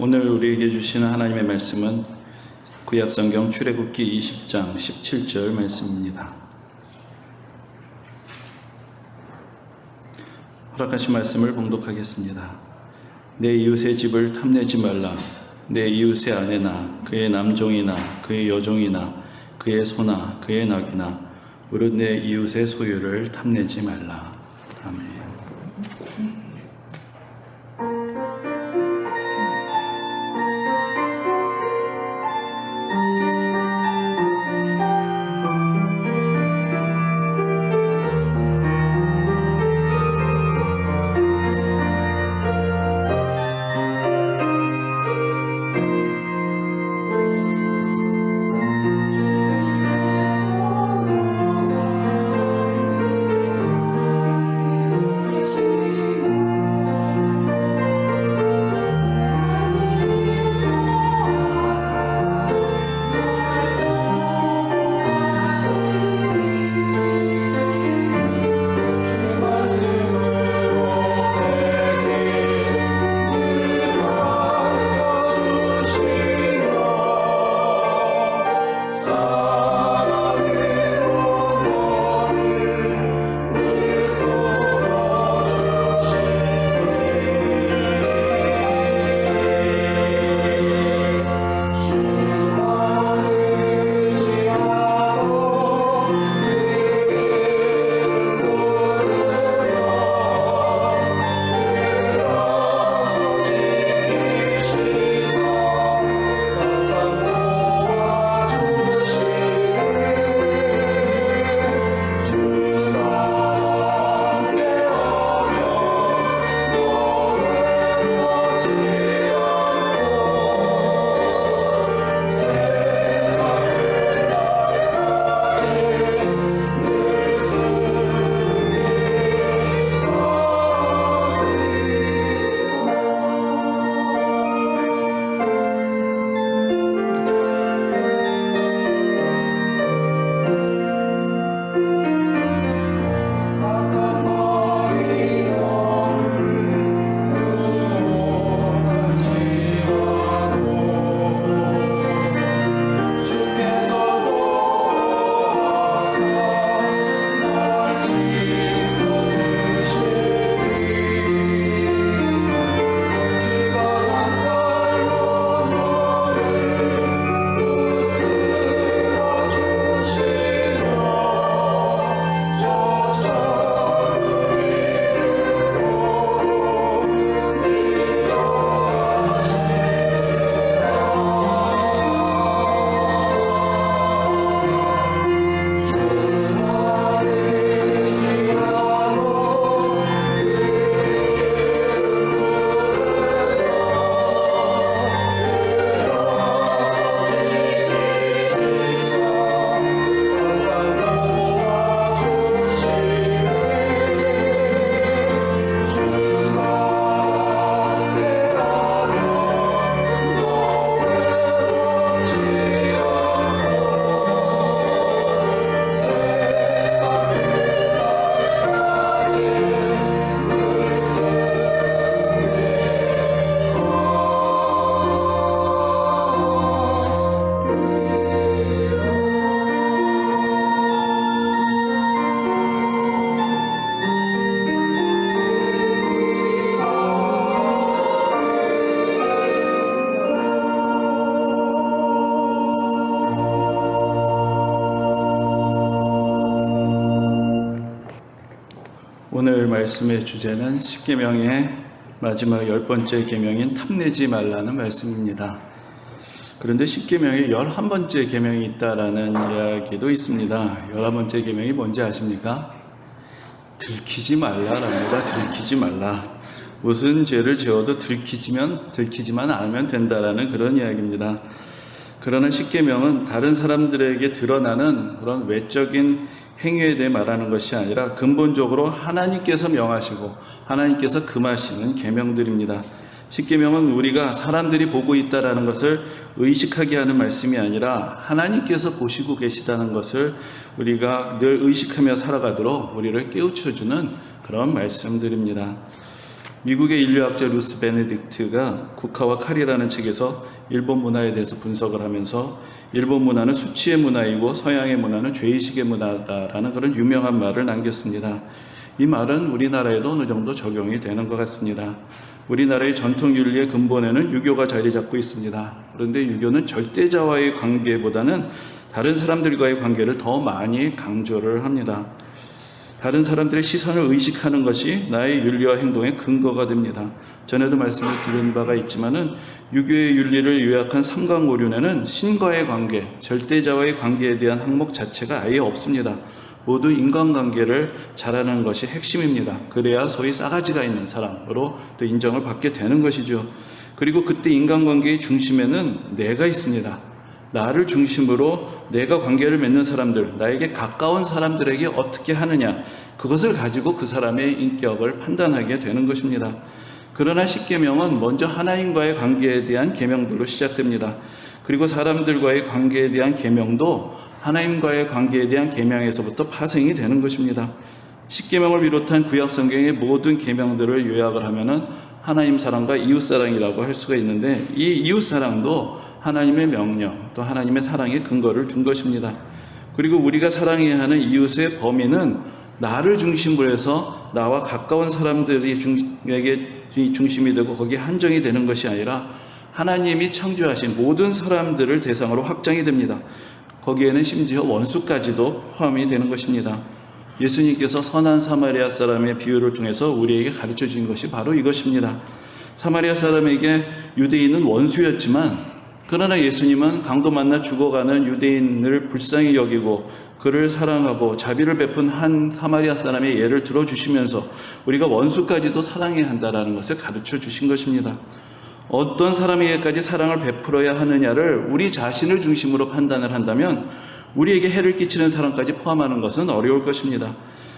오늘 우리에게 주시는 하나님의 말씀은 구약성경 출애굽기 20장 17절 말씀입니다. 허락하신 말씀을 봉독하겠습니다. 내 이웃의 집을 탐내지 말라. 내 이웃의 아내나 그의 남종이나 그의 여종이나 그의 소나 그의 낙이나 무릇 내 이웃의 소유를 탐내지 말라. 아멘. 오늘 말씀의 주제는 십계명의 마지막 10번째 계명인 탐내지 말라는 말씀입니다. 그런데 십계명에 11번째 계명이 있다라는 이야기도 있습니다. 11번째 계명이 뭔지 아십니까? 들키지 말라랍니다. 들키지 말라. 무슨 죄를 지어도 들키지만 않으면 된다라는 그런 이야기입니다. 그러나 십계명은 다른 사람들에게 드러나는 그런 외적인 행위에 대해 말하는 것이 아니라 근본적으로 하나님께서 명하시고 하나님께서 금하시는 계명들입니다. 십계명은 우리가 사람들이 보고 있다라는 것을 의식하게 하는 말씀이 아니라 하나님께서 보시고 계시다는 것을 우리가 늘 의식하며 살아가도록 우리를 깨우쳐주는 그런 말씀들입니다. 미국의 인류학자 루스 베네딕트가 국화와 칼이라는 책에서 일본 문화에 대해서 분석을 하면서 일본 문화는 수치의 문화이고 서양의 문화는 죄의식의 문화다라는 그런 유명한 말을 남겼습니다. 이 말은 우리나라에도 어느 정도 적용이 되는 것 같습니다. 우리나라의 전통 윤리의 근본에는 유교가 자리 잡고 있습니다. 그런데 유교는 절대자와의 관계보다는 다른 사람들과의 관계를 더 많이 강조를 합니다. 다른 사람들의 시선을 의식하는 것이 나의 윤리와 행동의 근거가 됩니다. 전에도 말씀을 드린 바가 있지만은 유교의 윤리를 요약한 삼강오륜에는 신과의 관계, 절대자와의 관계에 대한 항목 자체가 아예 없습니다. 모두 인간관계를 잘하는 것이 핵심입니다. 그래야 소위 싸가지가 있는 사람으로 또 인정을 받게 되는 것이죠. 그리고 그때 인간관계의 중심에는 내가 있습니다. 나를 중심으로 내가 관계를 맺는 사람들, 나에게 가까운 사람들에게 어떻게 하느냐, 그것을 가지고 그 사람의 인격을 판단하게 되는 것입니다. 그러나 십계명은 먼저 하나님과의 관계에 대한 계명들로 시작됩니다. 그리고 사람들과의 관계에 대한 계명도 하나님과의 관계에 대한 계명에서부터 파생이 되는 것입니다. 십계명을 비롯한 구약 성경의 모든 계명들을 요약을 하면은 하나님 사랑과 이웃 사랑이라고 할 수가 있는데, 이 이웃 사랑도 하나님의 명령, 또 하나님의 사랑의 근거를 준 것입니다. 그리고 우리가 사랑해야 하는 이웃의 범위는 나를 중심으로 해서 나와 가까운 사람들이 중심이 되고 거기에 한정이 되는 것이 아니라 하나님이 창조하신 모든 사람들을 대상으로 확장이 됩니다. 거기에는 심지어 원수까지도 포함이 되는 것입니다. 예수님께서 선한 사마리아 사람의 비유를 통해서 우리에게 가르쳐 주신 것이 바로 이것입니다. 사마리아 사람에게 유대인은 원수였지만, 그러나 예수님은 강도 만나 죽어가는 유대인을 불쌍히 여기고 그를 사랑하고 자비를 베푼 한 사마리아 사람의 예를 들어주시면서 우리가 원수까지도 사랑해야 한다는 것을 가르쳐 주신 것입니다. 어떤 사람에게까지 사랑을 베풀어야 하느냐를 우리 자신을 중심으로 판단을 한다면 우리에게 해를 끼치는 사람까지 포함하는 것은 어려울 것입니다.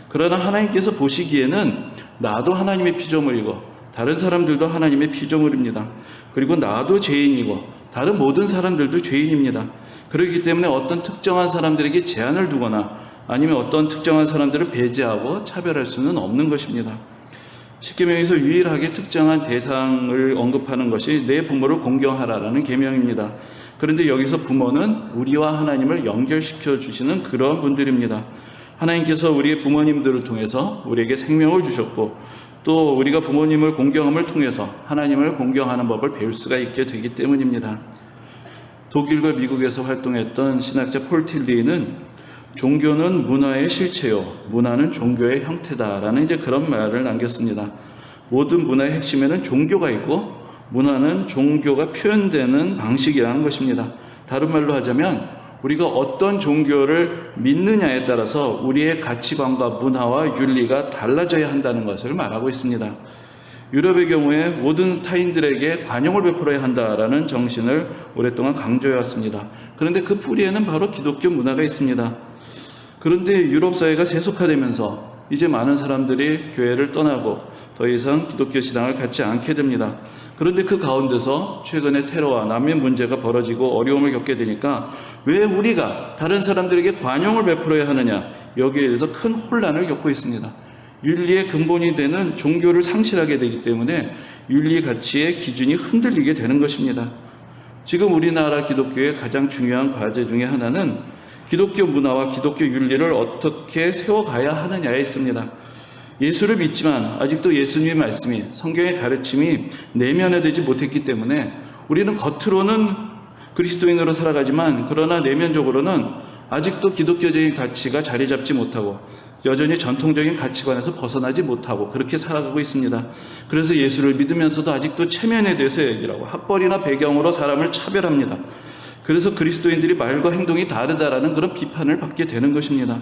그러나 하나님께서 보시기에는 나도 하나님의 피조물이고 다른 사람들도 하나님의 피조물입니다. 그리고 나도 죄인이고 다른 모든 사람들도 죄인입니다. 그렇기 때문에 어떤 특정한 사람들에게 제한을 두거나 아니면 어떤 특정한 사람들을 배제하고 차별할 수는 없는 것입니다. 십계명에서 유일하게 특정한 대상을 언급하는 것이 내 부모를 공경하라라는 계명입니다. 그런데 여기서 부모는 우리와 하나님을 연결시켜 주시는 그런 분들입니다. 하나님께서 우리의 부모님들을 통해서 우리에게 생명을 주셨고, 또 우리가 부모님을 공경함을 통해서 하나님을 공경하는 법을 배울 수가 있게 되기 때문입니다. 독일과 미국에서 활동했던 신학자 폴 틸리는 종교는 문화의 실체요, 문화는 종교의 형태다라는 그런 말을 남겼습니다. 모든 문화의 핵심에는 종교가 있고 문화는 종교가 표현되는 방식이라는 것입니다. 다른 말로 하자면 우리가 어떤 종교를 믿느냐에 따라서 우리의 가치관과 문화와 윤리가 달라져야 한다는 것을 말하고 있습니다. 유럽의 경우에 모든 타인들에게 관용을 베풀어야 한다라는 정신을 오랫동안 강조해왔습니다. 그런데 그 뿌리에는 바로 기독교 문화가 있습니다. 그런데 유럽 사회가 세속화되면서 이제 많은 사람들이 교회를 떠나고 더 이상 기독교 신앙을 갖지 않게 됩니다. 그런데 그 가운데서 최근에 테러와 난민 문제가 벌어지고 어려움을 겪게 되니까 왜 우리가 다른 사람들에게 관용을 베풀어야 하느냐, 여기에 대해서 큰 혼란을 겪고 있습니다. 윤리의 근본이 되는 종교를 상실하게 되기 때문에 윤리 가치의 기준이 흔들리게 되는 것입니다. 지금 우리나라 기독교의 가장 중요한 과제 중에 하나는 기독교 문화와 기독교 윤리를 어떻게 세워가야 하느냐에 있습니다. 예수를 믿지만 아직도 예수님의 말씀이, 성경의 가르침이 내면화되지 못했기 때문에 우리는 겉으로는 그리스도인으로 살아가지만 그러나 내면적으로는 아직도 기독교적인 가치가 자리 잡지 못하고 여전히 전통적인 가치관에서 벗어나지 못하고 그렇게 살아가고 있습니다. 그래서 예수를 믿으면서도 아직도 체면에 대해서 얘기를 하고 학벌이나 배경으로 사람을 차별합니다. 그래서 그리스도인들이 말과 행동이 다르다라는 그런 비판을 받게 되는 것입니다.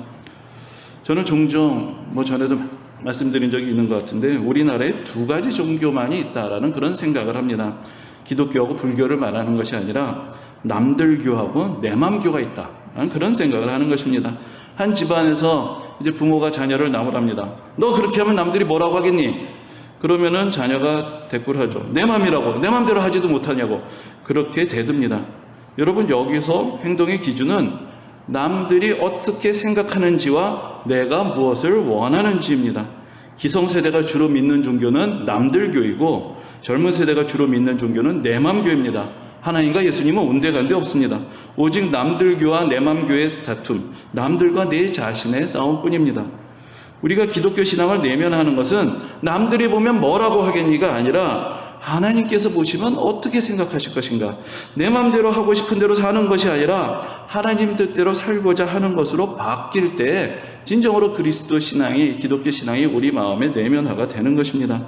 저는 종종 전에도 말씀드린 적이 있는 것 같은데 우리나라에 두 가지 종교만이 있다라는 그런 생각을 합니다. 기독교하고 불교를 말하는 것이 아니라 남들교하고 내맘교가 있다, 그런 생각을 하는 것입니다. 한 집안에서 이제 부모가 자녀를 나무랍니다. 너 그렇게 하면 남들이 뭐라고 하겠니? 그러면은 자녀가 대꾸를 하죠. 내 맘이라고, 내 맘대로 하지도 못하냐고 그렇게 대듭니다. 여러분, 여기서 행동의 기준은 남들이 어떻게 생각하는지와 내가 무엇을 원하는지입니다. 기성세대가 주로 믿는 종교는 남들교이고 젊은 세대가 주로 믿는 종교는 내맘교입니다. 하나님과 예수님은 온데간데 없습니다. 오직 남들교와 내맘교의 다툼, 남들과 내 자신의 싸움뿐입니다. 우리가 기독교 신앙을 내면하는 것은 남들이 보면 뭐라고 하겠니가 아니라 하나님께서 보시면 어떻게 생각하실 것인가, 내 마음대로 하고 싶은 대로 사는 것이 아니라 하나님 뜻대로 살고자 하는 것으로 바뀔 때 진정으로 그리스도 신앙이, 기독교 신앙이 우리 마음에 내면화가 되는 것입니다.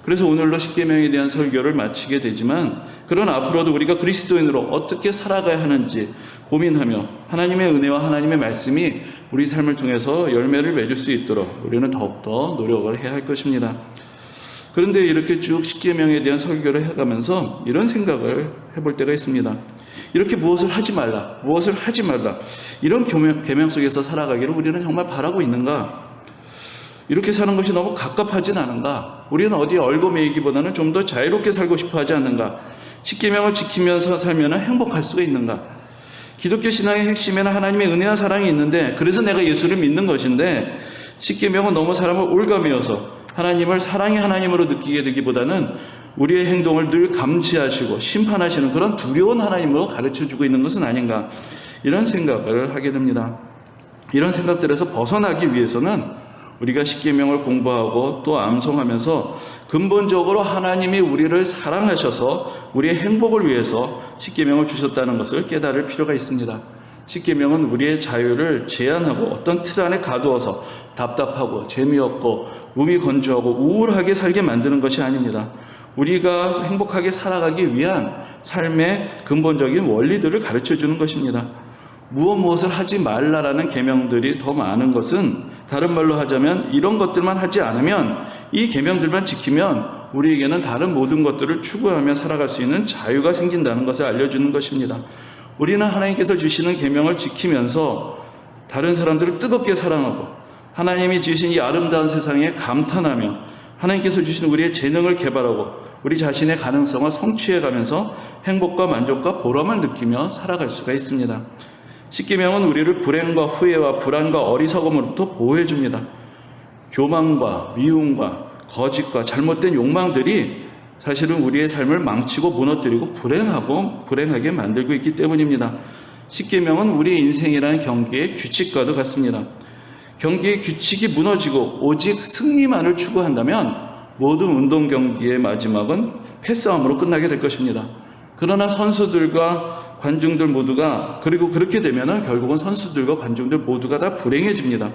그래서 오늘로 십계명에 대한 설교를 마치게 되지만, 그러나 앞으로도 우리가 그리스도인으로 어떻게 살아가야 하는지 고민하며 하나님의 은혜와 하나님의 말씀이 우리 삶을 통해서 열매를 맺을 수 있도록 우리는 더욱더 노력을 해야 할 것입니다. 그런데 이렇게 쭉 십계명에 대한 설교를 해가면서 이런 생각을 해볼 때가 있습니다. 이렇게 무엇을 하지 말라, 무엇을 하지 말라, 이런 계명 속에서 살아가기를 우리는 정말 바라고 있는가? 이렇게 사는 것이 너무 갑갑하진 않은가? 우리는 어디에 얽어매이기보다는 좀 더 자유롭게 살고 싶어 하지 않는가? 십계명을 지키면서 살면 행복할 수가 있는가? 기독교 신앙의 핵심에는 하나님의 은혜와 사랑이 있는데, 그래서 내가 예수를 믿는 것인데, 십계명은 너무 사람을 올가매어서 하나님을 사랑의 하나님으로 느끼게 되기보다는 우리의 행동을 늘 감시하시고 심판하시는 그런 두려운 하나님으로 가르쳐주고 있는 것은 아닌가, 이런 생각을 하게 됩니다. 이런 생각들에서 벗어나기 위해서는 우리가 십계명을 공부하고 또 암송하면서 근본적으로 하나님이 우리를 사랑하셔서 우리의 행복을 위해서 십계명을 주셨다는 것을 깨달을 필요가 있습니다. 십계명은 우리의 자유를 제한하고 어떤 틀 안에 가두어서 답답하고 재미없고 몸이 건조하고 우울하게 살게 만드는 것이 아닙니다. 우리가 행복하게 살아가기 위한 삶의 근본적인 원리들을 가르쳐주는 것입니다. 무엇을 하지 말라라는 계명들이 더 많은 것은, 다른 말로 하자면 이런 것들만 하지 않으면, 이 계명들만 지키면 우리에게는 다른 모든 것들을 추구하며 살아갈 수 있는 자유가 생긴다는 것을 알려주는 것입니다. 우리는 하나님께서 주시는 계명을 지키면서 다른 사람들을 뜨겁게 사랑하고 하나님이 지으신 이 아름다운 세상에 감탄하며 하나님께서 주신 우리의 재능을 개발하고 우리 자신의 가능성을 성취해가면서 행복과 만족과 보람을 느끼며 살아갈 수가 있습니다. 십계명은 우리를 불행과 후회와 불안과 어리석음으로부터 보호해줍니다. 교만과 미움과 거짓과 잘못된 욕망들이 사실은 우리의 삶을 망치고 무너뜨리고 불행하게 만들고 있기 때문입니다. 십계명은 우리의 인생이라는 경기의 규칙과도 같습니다. 경기의 규칙이 무너지고 오직 승리만을 추구한다면 모든 운동 경기의 마지막은 패싸움으로 끝나게 될 것입니다. 그러나 선수들과 관중들 모두가, 그리고 그렇게 되면은 결국은 선수들과 관중들 모두가 다 불행해집니다.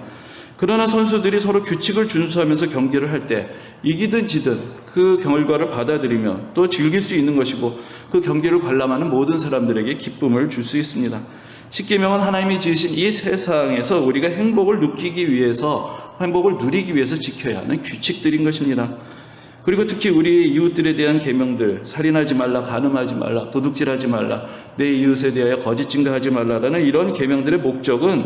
그러나 선수들이 서로 규칙을 준수하면서 경기를 할 때 이기든 지든 그 결과를 받아들이며 또 즐길 수 있는 것이고, 그 경기를 관람하는 모든 사람들에게 기쁨을 줄 수 있습니다. 십계명은 하나님이 지으신 이 세상에서 우리가 행복을 느끼기 위해서, 행복을 누리기 위해서 지켜야 하는 규칙들인 것입니다. 그리고 특히 우리 이웃들에 대한 계명들, 살인하지 말라, 간음하지 말라, 도둑질하지 말라, 내 이웃에 대하여 거짓 증거하지 말라라는 이런 계명들의 목적은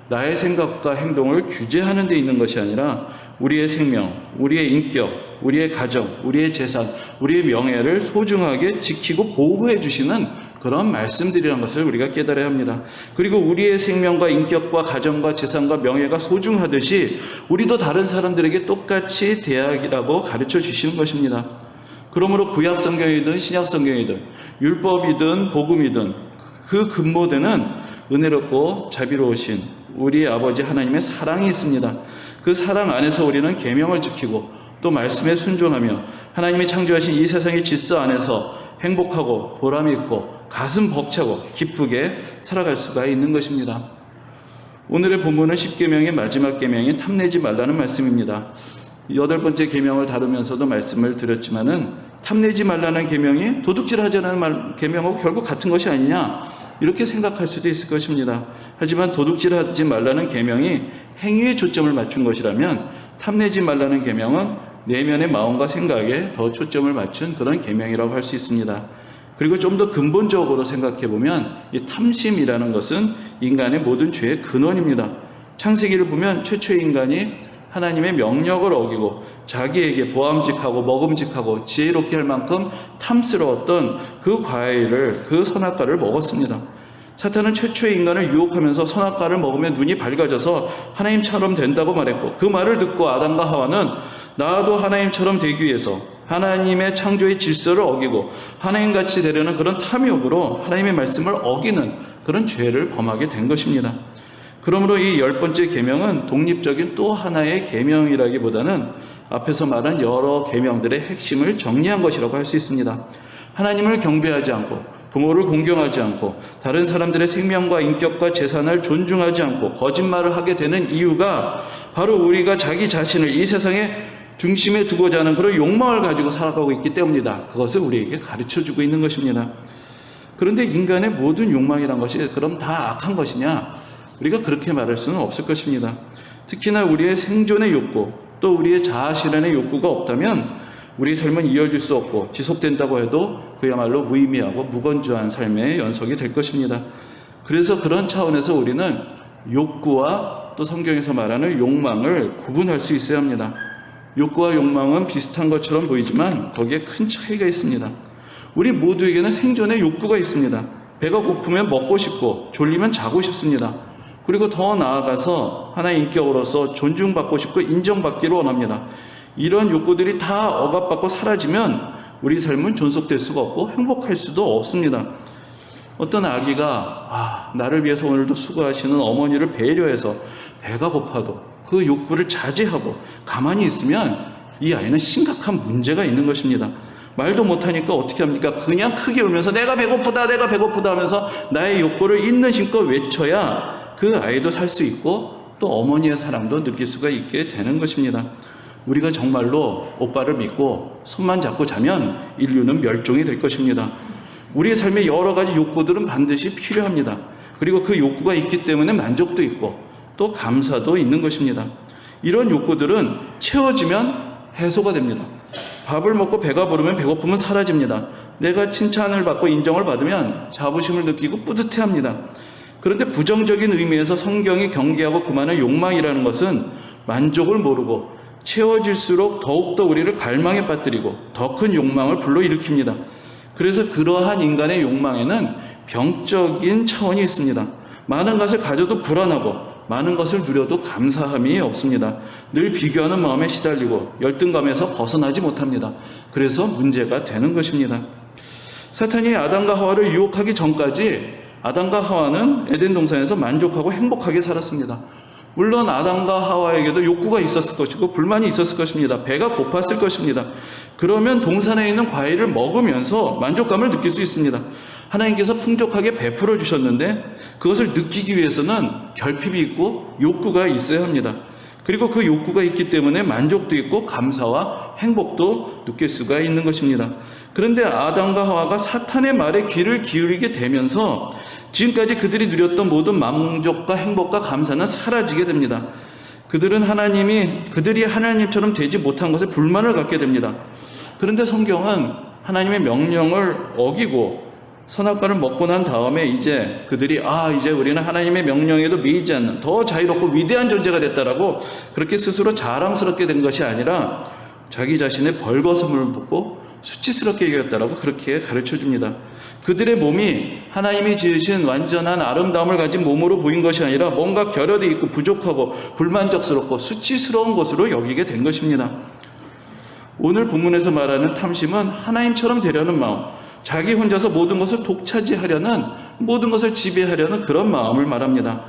나의 생각과 행동을 규제하는 데 있는 것이 아니라 우리의 생명, 우리의 인격, 우리의 가정, 우리의 재산, 우리의 명예를 소중하게 지키고 보호해 주시는 그런 말씀들이라는 것을 우리가 깨달아야 합니다. 그리고 우리의 생명과 인격과 가정과 재산과 명예가 소중하듯이 우리도 다른 사람들에게 똑같이 대하라고 가르쳐 주시는 것입니다. 그러므로 구약 성경이든 신약 성경이든 율법이든 복음이든 그 근본에는 은혜롭고 자비로우신 우리 아버지 하나님의 사랑이 있습니다. 그 사랑 안에서 우리는 계명을 지키고 또 말씀에 순종하며 하나님이 창조하신 이 세상의 질서 안에서 행복하고 보람이 있고 가슴 벅차고 기쁘게 살아갈 수가 있는 것입니다. 오늘의 본문은 십계명의 마지막 계명인 탐내지 말라는 말씀입니다. 8번째 계명을 다루면서도 말씀을 드렸지만은 탐내지 말라는 계명이 도둑질하지 않는 계명하고 결국 같은 것이 아니냐, 이렇게 생각할 수도 있을 것입니다. 하지만 도둑질하지 말라는 계명이 행위에 초점을 맞춘 것이라면 탐내지 말라는 계명은 내면의 마음과 생각에 더 초점을 맞춘 그런 계명이라고 할 수 있습니다. 그리고 좀 더 근본적으로 생각해 보면 이 탐심이라는 것은 인간의 모든 죄의 근원입니다. 창세기를 보면 최초의 인간이 하나님의 명령을 어기고 자기에게 보암직하고 먹음직하고 지혜롭게 할 만큼 탐스러웠던 그 과일을, 그 선악과를 먹었습니다. 사탄은 최초의 인간을 유혹하면서 선악과를 먹으면 눈이 밝아져서 하나님처럼 된다고 말했고, 그 말을 듣고 아담과 하와는 나도 하나님처럼 되기 위해서 하나님의 창조의 질서를 어기고 하나님같이 되려는 그런 탐욕으로 하나님의 말씀을 어기는 그런 죄를 범하게 된 것입니다. 그러므로 이 10번째 계명은 독립적인 또 하나의 계명이라기보다는 앞에서 말한 여러 계명들의 핵심을 정리한 것이라고 할 수 있습니다. 하나님을 경배하지 않고 부모를 공경하지 않고 다른 사람들의 생명과 인격과 재산을 존중하지 않고 거짓말을 하게 되는 이유가 바로 우리가 자기 자신을 이 세상의 중심에 두고자 하는 그런 욕망을 가지고 살아가고 있기 때문이다. 그것을 우리에게 가르쳐주고 있는 것입니다. 그런데 인간의 모든 욕망이란 것이 그럼 다 악한 것이냐? 우리가 그렇게 말할 수는 없을 것입니다. 특히나 우리의 생존의 욕구, 또 우리의 자아 실현의 욕구가 없다면 우리 삶은 이어질 수 없고 지속된다고 해도 그야말로 무의미하고 무건조한 삶의 연속이 될 것입니다. 그래서 그런 차원에서 우리는 욕구와 또 성경에서 말하는 욕망을 구분할 수 있어야 합니다. 욕구와 욕망은 비슷한 것처럼 보이지만 거기에 큰 차이가 있습니다. 우리 모두에게는 생존의 욕구가 있습니다. 배가 고프면 먹고 싶고 졸리면 자고 싶습니다. 그리고 더 나아가서 하나의 인격으로서 존중받고 싶고 인정받기를 원합니다. 이런 욕구들이 다 억압받고 사라지면 우리 삶은 존속될 수가 없고 행복할 수도 없습니다. 어떤 아기가 나를 위해서 오늘도 수고하시는 어머니를 배려해서 배가 고파도 그 욕구를 자제하고 가만히 있으면 이 아이는 심각한 문제가 있는 것입니다. 말도 못하니까 어떻게 합니까? 그냥 크게 울면서 내가 배고프다 하면서 나의 욕구를 있는 힘껏 외쳐야 그 아이도 살 수 있고 또 어머니의 사랑도 느낄 수가 있게 되는 것입니다. 우리가 정말로 오빠를 믿고 손만 잡고 자면 인류는 멸종이 될 것입니다. 우리의 삶에 여러 가지 욕구들은 반드시 필요합니다. 그리고 그 욕구가 있기 때문에 만족도 있고 또 감사도 있는 것입니다. 이런 욕구들은 채워지면 해소가 됩니다. 밥을 먹고 배가 부르면 배고픔은 사라집니다. 내가 칭찬을 받고 인정을 받으면 자부심을 느끼고 뿌듯해합니다. 그런데 부정적인 의미에서 성경이 경계하고 금하는 욕망이라는 것은 만족을 모르고 채워질수록 더욱더 우리를 갈망에 빠뜨리고 더 큰 욕망을 불러일으킵니다. 그래서 그러한 인간의 욕망에는 병적인 차원이 있습니다. 많은 것을 가져도 불안하고 많은 것을 누려도 감사함이 없습니다. 늘 비교하는 마음에 시달리고 열등감에서 벗어나지 못합니다. 그래서 문제가 되는 것입니다. 사탄이 아담과 하와를 유혹하기 전까지 아담과 하와는 에덴 동산에서 만족하고 행복하게 살았습니다. 물론 아담과 하와에게도 욕구가 있었을 것이고 불만이 있었을 것입니다. 배가 고팠을 것입니다. 그러면 동산에 있는 과일을 먹으면서 만족감을 느낄 수 있습니다. 하나님께서 풍족하게 베풀어 주셨는데 그것을 느끼기 위해서는 결핍이 있고 욕구가 있어야 합니다. 그리고 그 욕구가 있기 때문에 만족도 있고 감사와 행복도 느낄 수가 있는 것입니다. 그런데 아담과 하와가 사탄의 말에 귀를 기울이게 되면서 지금까지 그들이 누렸던 모든 만족과 행복과 감사는 사라지게 됩니다. 그들이 하나님처럼 되지 못한 것에 불만을 갖게 됩니다. 그런데 성경은 하나님의 명령을 어기고 선악과를 먹고 난 다음에 이제 그들이 이제 우리는 하나님의 명령에도 매이지 않는 더 자유롭고 위대한 존재가 됐다라고 그렇게 스스로 자랑스럽게 된 것이 아니라 자기 자신의 벌거벗음을 보고 수치스럽게 여겼다라고 그렇게 가르쳐 줍니다. 그들의 몸이 하나님이 지으신 완전한 아름다움을 가진 몸으로 보인 것이 아니라 뭔가 결여되어 있고 부족하고 불만족스럽고 수치스러운 것으로 여기게 된 것입니다. 오늘 본문에서 말하는 탐심은 하나님처럼 되려는 마음, 자기 혼자서 모든 것을 독차지하려는, 모든 것을 지배하려는 그런 마음을 말합니다.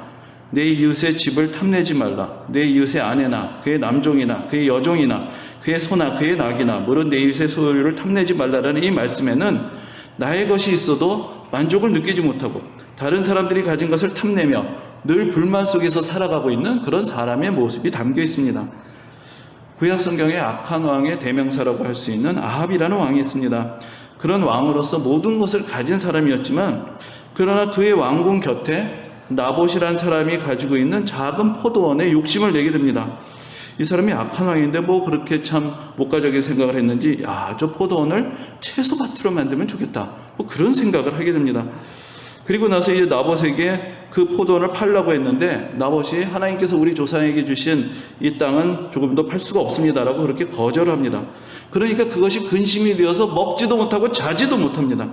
내 이웃의 집을 탐내지 말라. 내 이웃의 아내나 그의 남종이나 그의 여종이나 그의 소나 그의 낙이나 물은 내 이웃의 소유를 탐내지 말라라는 이 말씀에는 나의 것이 있어도 만족을 느끼지 못하고 다른 사람들이 가진 것을 탐내며 늘 불만 속에서 살아가고 있는 그런 사람의 모습이 담겨 있습니다. 구약 성경의 악한 왕의 대명사라고 할 수 있는 아합이라는 왕이 있습니다. 그런 왕으로서 모든 것을 가진 사람이었지만 그러나 그의 왕궁 곁에 나봇이라는 사람이 가지고 있는 작은 포도원에 욕심을 내게 됩니다. 이 사람이 악한 왕인데 그렇게 참 목가적인 생각을 했는지 저 포도원을 채소밭으로 만들면 좋겠다 그런 생각을 하게 됩니다. 그리고 나서 이제 나봇에게 그 포도원을 팔라고 했는데 나봇이 하나님께서 우리 조상에게 주신 이 땅은 조금 더 팔 수가 없습니다라고 그렇게 거절합니다. 그러니까 그것이 근심이 되어서 먹지도 못하고 자지도 못합니다.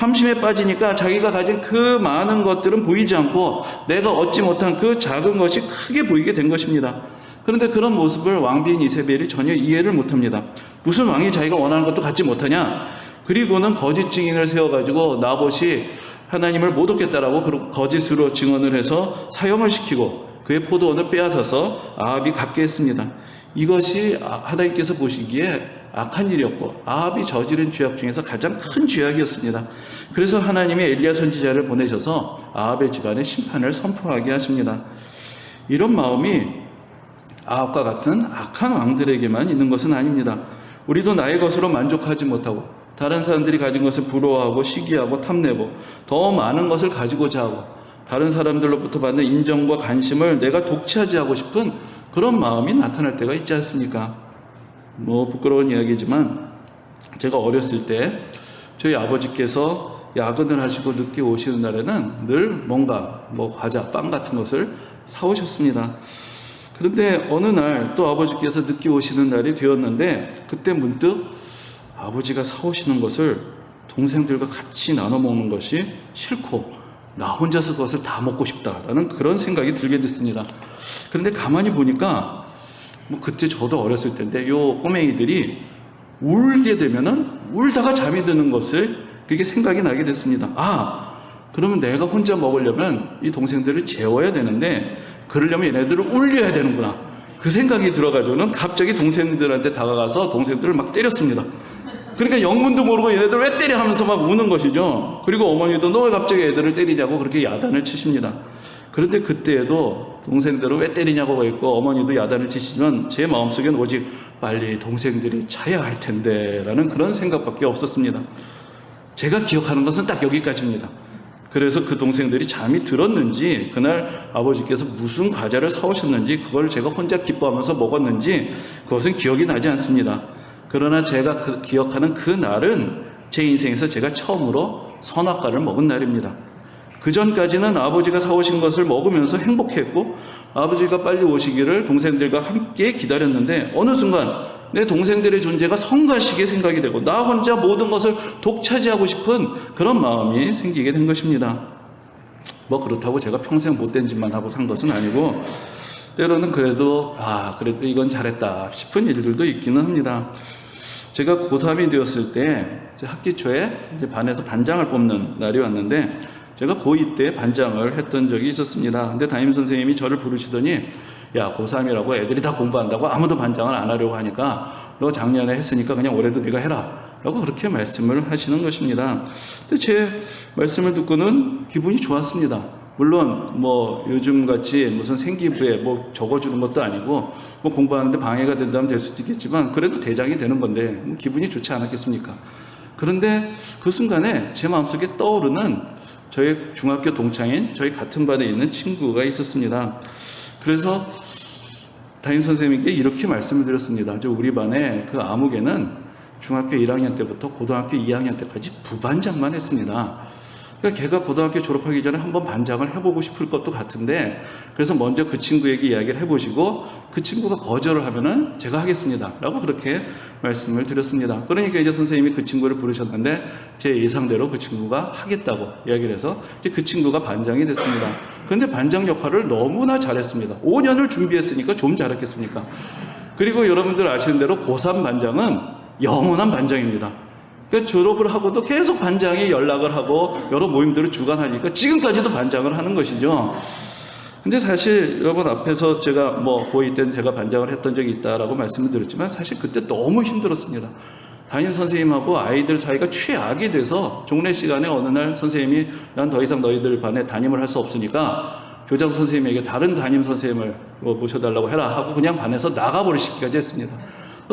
탐심에 빠지니까 자기가 가진 그 많은 것들은 보이지 않고 내가 얻지 못한 그 작은 것이 크게 보이게 된 것입니다. 그런데 그런 모습을 왕비인 이세벨이 전혀 이해를 못합니다. 무슨 왕이 자기가 원하는 것도 갖지 못하냐? 그리고는 거짓 증인을 세워가지고 나봇이 하나님을 못 얻겠다라고 그리고 거짓으로 증언을 해서 사형을 시키고 그의 포도원을 빼앗아서 아합이 갖게 했습니다. 이것이 하나님께서 보시기에 악한 일이었고 아합이 저지른 죄악 중에서 가장 큰 죄악이었습니다. 그래서 하나님이 엘리야 선지자를 보내셔서 아합의 집안에 심판을 선포하게 하십니다. 이런 마음이 아합과 같은 악한 왕들에게만 있는 것은 아닙니다. 우리도 나의 것으로 만족하지 못하고 다른 사람들이 가진 것을 부러워하고 시기하고 탐내고 더 많은 것을 가지고자 하고 다른 사람들로부터 받는 인정과 관심을 내가 독취하지 하고 싶은 그런 마음이 나타날 때가 있지 않습니까? 부끄러운 이야기지만 제가 어렸을 때 저희 아버지께서 야근을 하시고 늦게 오시는 날에는 늘 뭔가 과자, 빵 같은 것을 사오셨습니다. 그런데 어느 날 또 아버지께서 늦게 오시는 날이 되었는데 그때 문득 아버지가 사오시는 것을 동생들과 같이 나눠 먹는 것이 싫고 나 혼자서 그것을 다 먹고 싶다라는 그런 생각이 들게 됐습니다. 그런데 가만히 보니까 그때 저도 어렸을 때인데 요 꼬맹이들이 울게 되면은 울다가 잠이 드는 것을 그게 생각이 나게 됐습니다. 그러면 내가 혼자 먹으려면 이 동생들을 재워야 되는데 그러려면 얘네들을 울려야 되는구나. 그 생각이 들어가지고는 갑자기 동생들한테 다가가서 동생들을 막 때렸습니다. 그러니까 영문도 모르고 얘네들 왜 때려 하면서 막 우는 것이죠. 그리고 어머니도 너 왜 갑자기 애들을 때리냐고 그렇게 야단을 치십니다. 그런데 그때에도 동생들을 왜 때리냐고 했고 어머니도 야단을 치시면 제 마음속엔 오직 빨리 동생들이 자야 할 텐데 라는 그런 생각밖에 없었습니다. 제가 기억하는 것은 딱 여기까지입니다. 그래서 그 동생들이 잠이 들었는지 그날 아버지께서 무슨 과자를 사오셨는지 그걸 제가 혼자 기뻐하면서 먹었는지 그것은 기억이 나지 않습니다. 그러나 제가 기억하는 그 날은 제 인생에서 제가 처음으로 선악과를 먹은 날입니다. 그 전까지는 아버지가 사오신 것을 먹으면서 행복했고 아버지가 빨리 오시기를 동생들과 함께 기다렸는데 어느 순간 내 동생들의 존재가 성가시게 생각이 되고 나 혼자 모든 것을 독차지하고 싶은 그런 마음이 생기게 된 것입니다. 그렇다고 제가 평생 못된 짓만 하고 산 것은 아니고 때로는 그래도 이건 잘했다 싶은 일들도 있기는 합니다. 제가 고3이 되었을 때 학기 초에 이제 반에서 반장을 뽑는 날이 왔는데 제가 고2 때 반장을 했던 적이 있었습니다. 근데 담임선생님이 저를 부르시더니 야, 고3이라고 애들이 다 공부한다고 아무도 반장을 안 하려고 하니까 너 작년에 했으니까 그냥 올해도 네가 해라 라고 그렇게 말씀을 하시는 것입니다. 근데 제 말씀을 듣고는 기분이 좋았습니다. 물론 요즘같이 무슨 생기부에 적어주는 것도 아니고 공부하는데 방해가 된다면 될 수도 있겠지만 그래도 대장이 되는 건데 기분이 좋지 않았겠습니까? 그런데 그 순간에 제 마음속에 떠오르는 저희 중학교 동창인 저희 같은 반에 있는 친구가 있었습니다. 그래서 담임선생님께 이렇게 말씀을 드렸습니다. 우리 반에 그 아무개는 중학교 1학년 때부터 고등학교 2학년 때까지 부반장만 했습니다. 그러니까 걔가 고등학교 졸업하기 전에 한번 반장을 해보고 싶을 것도 같은데 그래서 먼저 그 친구에게 이야기를 해보시고 그 친구가 거절을 하면은 제가 하겠습니다 라고 그렇게 말씀을 드렸습니다. 그러니까 이제 선생님이 그 친구를 부르셨는데 제 예상대로 그 친구가 하겠다고 이야기를 해서 이제 그 친구가 반장이 됐습니다. 그런데 반장 역할을 너무나 잘했습니다. 5년을 준비했으니까 좀 잘했겠습니까? 그리고 여러분들 아시는 대로 고3 반장은 영원한 반장입니다. 그러니까 졸업을 하고도 계속 반장이 연락을 하고 여러 모임들을 주관하니까 지금까지도 반장을 하는 것이죠. 근데 사실 여러분 앞에서 제가 고2 때는 제가 반장을 했던 적이 있다라고 말씀을 드렸지만 사실 그때 너무 힘들었습니다. 담임 선생님하고 아이들 사이가 최악이 돼서 종례 시간에 어느 날 선생님이 난 더 이상 너희들 반에 담임을 할 수 없으니까 교장 선생님에게 다른 담임 선생님을 모셔달라고 해라 하고 그냥 반에서 나가버리시기까지 했습니다.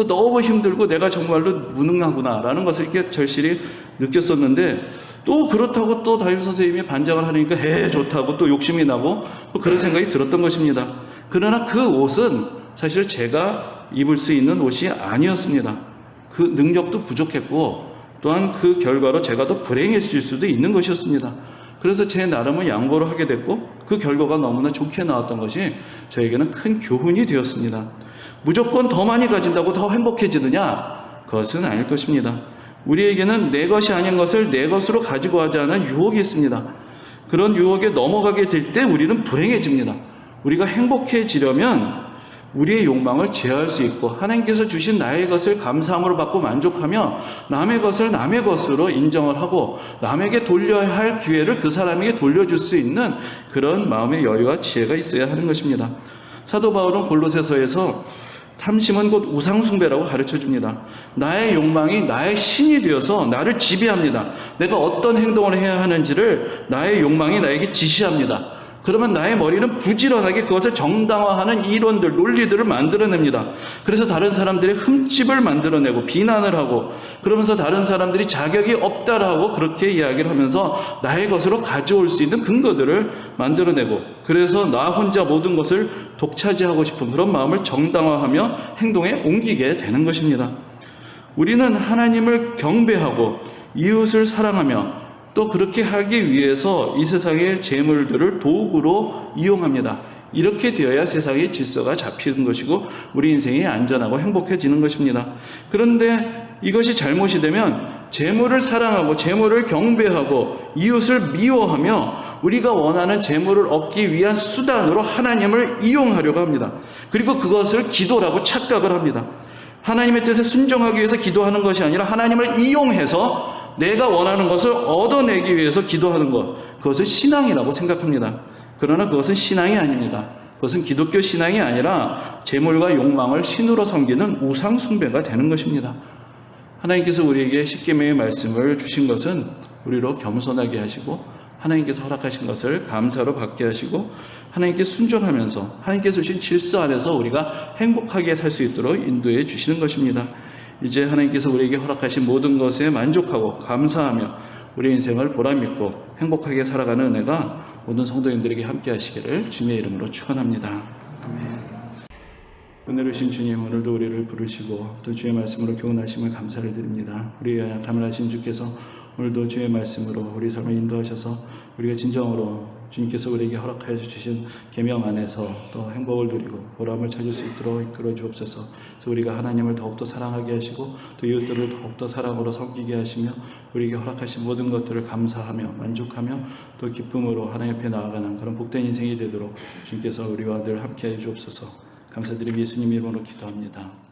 너무 힘들고 내가 정말로 무능하구나 라는 것을 이렇게 절실히 느꼈었는데 또 그렇다고 또 담임선생님이 반장을 하니까 좋다고 또 욕심이 나고 또 그런 생각이 들었던 것입니다. 그러나 그 옷은 사실 제가 입을 수 있는 옷이 아니었습니다. 그 능력도 부족했고 또한 그 결과로 제가 더 불행해질 수도 있는 것이었습니다. 그래서 제 나름은 양보를 하게 됐고 그 결과가 너무나 좋게 나왔던 것이 저에게는 큰 교훈이 되었습니다. 무조건 더 많이 가진다고 더 행복해지느냐? 그것은 아닐 것입니다. 우리에게는 내 것이 아닌 것을 내 것으로 가지고 하자는 유혹이 있습니다. 그런 유혹에 넘어가게 될 때 우리는 불행해집니다. 우리가 행복해지려면 우리의 욕망을 제어할 수 있고 하나님께서 주신 나의 것을 감사함으로 받고 만족하며 남의 것을 남의 것으로 인정을 하고 남에게 돌려야 할 기회를 그 사람에게 돌려줄 수 있는 그런 마음의 여유와 지혜가 있어야 하는 것입니다. 사도 바울은 골로새서에서 탐심은 곧 우상숭배라고 가르쳐줍니다. 나의 욕망이 나의 신이 되어서 나를 지배합니다. 내가 어떤 행동을 해야 하는지를 나의 욕망이 나에게 지시합니다. 그러면 나의 머리는 부지런하게 그것을 정당화하는 이론들, 논리들을 만들어냅니다. 그래서 다른 사람들의 흠집을 만들어내고 비난을 하고 그러면서 다른 사람들이 자격이 없다라고 그렇게 이야기를 하면서 나의 것으로 가져올 수 있는 근거들을 만들어내고 그래서 나 혼자 모든 것을 독차지하고 싶은 그런 마음을 정당화하며 행동에 옮기게 되는 것입니다. 우리는 하나님을 경배하고 이웃을 사랑하며 또 그렇게 하기 위해서 이 세상의 재물들을 도구로 이용합니다. 이렇게 되어야 세상의 질서가 잡히는 것이고 우리 인생이 안전하고 행복해지는 것입니다. 그런데 이것이 잘못이 되면 재물을 사랑하고 재물을 경배하고 이웃을 미워하며 우리가 원하는 재물을 얻기 위한 수단으로 하나님을 이용하려고 합니다. 그리고 그것을 기도라고 착각을 합니다. 하나님의 뜻에 순종하기 위해서 기도하는 것이 아니라 하나님을 이용해서 내가 원하는 것을 얻어내기 위해서 기도하는 것, 그것을 신앙이라고 생각합니다. 그러나 그것은 신앙이 아닙니다. 그것은 기독교 신앙이 아니라 재물과 욕망을 신으로 섬기는 우상 숭배가 되는 것입니다. 하나님께서 우리에게 십계명의 말씀을 주신 것은 우리로 겸손하게 하시고 하나님께서 허락하신 것을 감사로 받게 하시고 하나님께 순종하면서 하나님께서 주신 질서 안에서 우리가 행복하게 살 수 있도록 인도해 주시는 것입니다. 이제 하나님께서 우리에게 허락하신 모든 것에 만족하고 감사하며 우리 인생을 보람있고 행복하게 살아가는 은혜가 모든 성도님들에게 함께 하시기를 주님의 이름으로 축원합니다. 아멘. 은혜로 신 주님, 오늘도 우리를 부르시고 또 주의 말씀으로 교훈하심을 감사를 드립니다. 우리의 약함을 하신 주께서 오늘도 주의 말씀으로 우리 삶을 인도하셔서 우리가 진정으로 주님께서 우리에게 허락하여 주신 계명 안에서 또 행복을 누리고 보람을 찾을 수 있도록 이끌어 주옵소서. 그래서 우리가 하나님을 더욱더 사랑하게 하시고 또 이웃들을 더욱더 사랑으로 섬기게 하시며 우리에게 허락하신 모든 것들을 감사하며 만족하며 또 기쁨으로 하나님 앞에 나아가는 그런 복된 인생이 되도록 주님께서 우리와 늘 함께해 주옵소서. 감사드리며 예수님 이름으로 기도합니다.